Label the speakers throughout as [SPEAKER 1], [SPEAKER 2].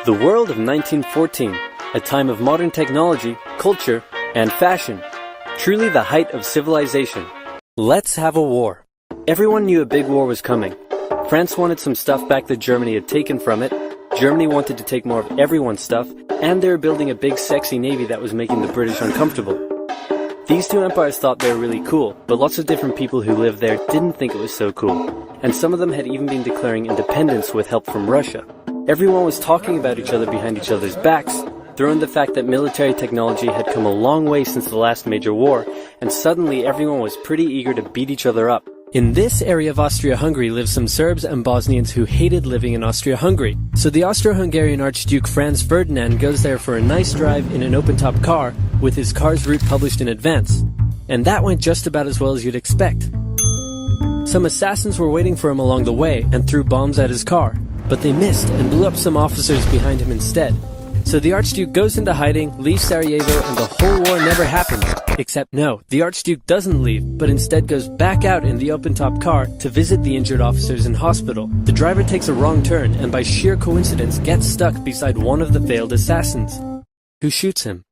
[SPEAKER 1] The world of 1914, a time of modern technology, culture, and fashion. Truly the height of civilization. Let's have a war. Everyone knew a big war was coming. France wanted some stuff back that Germany had taken from it. Germany wanted to take more of everyone's stuff, and they were building a big sexy navy that was making the British uncomfortable. These two empires thought they were really cool, but lots of different people who lived there didn't think it was so cool. And some of them had even been declaring independence with help from Russia. Everyone was talking about each other behind each other's backs, throw in the fact that military technology had come a long way since the last major war, and suddenly everyone was pretty eager to beat each other up. In this area of Austria-Hungary live some Serbs and Bosnians who hated living in Austria-Hungary. So the Austro-Hungarian Archduke Franz Ferdinand goes there for a nice drive in an open-top car with his car's route published in advance. And that went just about as well as you'd expect. Some assassins were waiting for him along the way and threw bombs at his car, but they missed and blew up some officers behind him instead. So the Archduke goes into hiding, leaves Sarajevo, and the whole war never happens. Except no, the Archduke doesn't leave, but instead goes back out in the open-top car to visit the injured officers in hospital. The driver takes a wrong turn and by sheer coincidence gets stuck beside one of the failed assassins, who shoots him.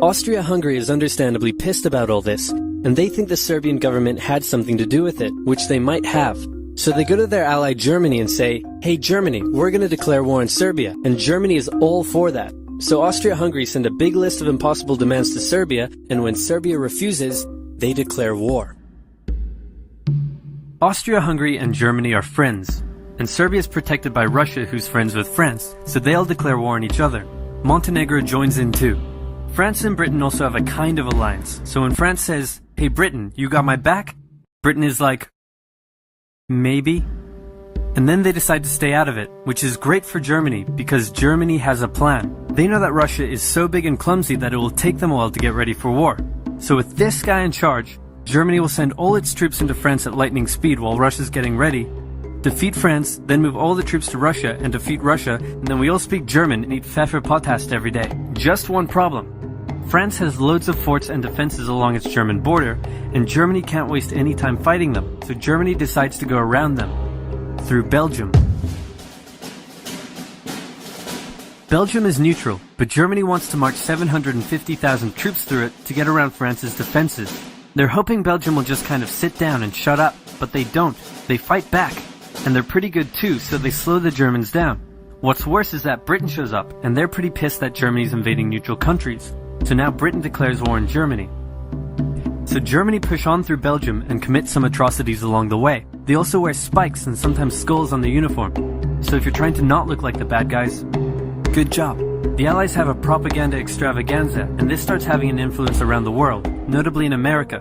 [SPEAKER 1] Austria-Hungary is understandably pissed about all this, and they think the Serbian government had something to do with it, which they might have. So they go to their ally Germany and say, "Hey Germany, we're going to declare war on Serbia," and Germany is all for that. So Austria-Hungary send a big list of impossible demands to Serbia, and when Serbia refuses, they declare war. Austria-Hungary and Germany are friends, and Serbia is protected by Russia, who's friends with France, so they all declare war on each other. Montenegro joins in too. France and Britain also have a kind of alliance, so when France says, "Hey Britain, you got my back?" Britain is like, maybe. And then they decide to stay out of it, which is great for Germany because Germany has a plan. They know that Russia is so big and clumsy that it will take them a while to get ready for war. So with this guy in charge, Germany will send all its troops into France at lightning speed while Russia's getting ready, defeat France, then move all the troops to Russia and defeat Russia, and then we all speak German and eat Pfefferpottast every day. Just one problem. France has loads of forts and defenses along its German border, and Germany can't waste any time fighting them, so Germany decides to go around them, through Belgium. Belgium is neutral, but Germany wants to march 750,000 troops through it to get around France's defenses. They're hoping Belgium will just kind of sit down and shut up, but they don't. They fight back, and they're pretty good too, so they slow the Germans down. What's worse is that Britain shows up, and they're pretty pissed that Germany's invading neutral countries. So now Britain declares war on Germany. So Germany push on through Belgium and commit some atrocities along the way. They also wear spikes and sometimes skulls on the uniform. So if you're trying to not look like the bad guys, good job. The Allies have a propaganda extravaganza, and this starts having an influence around the world, notably in America.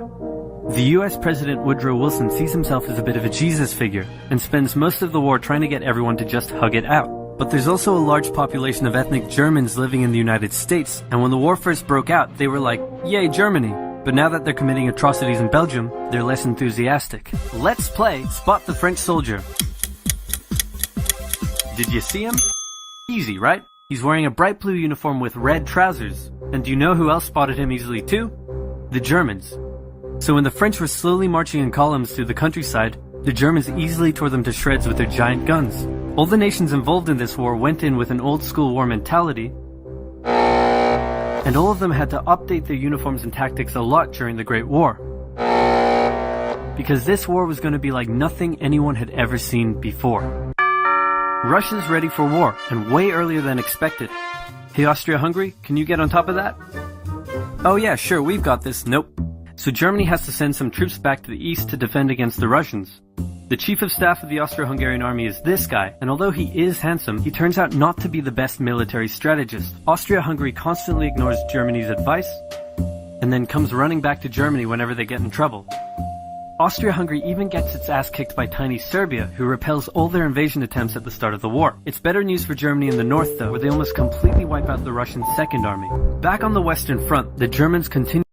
[SPEAKER 1] The US President Woodrow Wilson sees himself as a bit of a Jesus figure, and spends most of the war trying to get everyone to just hug it out. But there's also a large population of ethnic Germans living in the United States, and when the war first broke out, they were like, "Yay, Germany!" But now that they're committing atrocities in Belgium, they're less enthusiastic. Let's play Spot the French Soldier. Did you see him? Easy, right? He's wearing a bright blue uniform with red trousers. And do you know who else spotted him easily too? The Germans. So when the French were slowly marching in columns through the countryside, the Germans easily tore them to shreds with their giant guns. All the nations involved in this war went in with an old-school war mentality, and all of them had to update their uniforms and tactics a lot during the Great War. Because this war was going to be like nothing anyone had ever seen before. Russia's ready for war, and way earlier than expected. Hey Austria-Hungary, can you get on top of that? Oh yeah, sure, we've got this. Nope. So Germany has to send some troops back to the east to defend against the Russians. The chief of staff of the Austro-Hungarian army is this guy, and although he is handsome, he turns out not to be the best military strategist. Austria-Hungary constantly ignores Germany's advice, and then comes running back to Germany whenever they get in trouble. Austria-Hungary even gets its ass kicked by tiny Serbia, who repels all their invasion attempts at the start of the war. It's better news for Germany in the north though, where they almost completely wipe out the Russian Second Army. Back on the Western Front, the Germans continue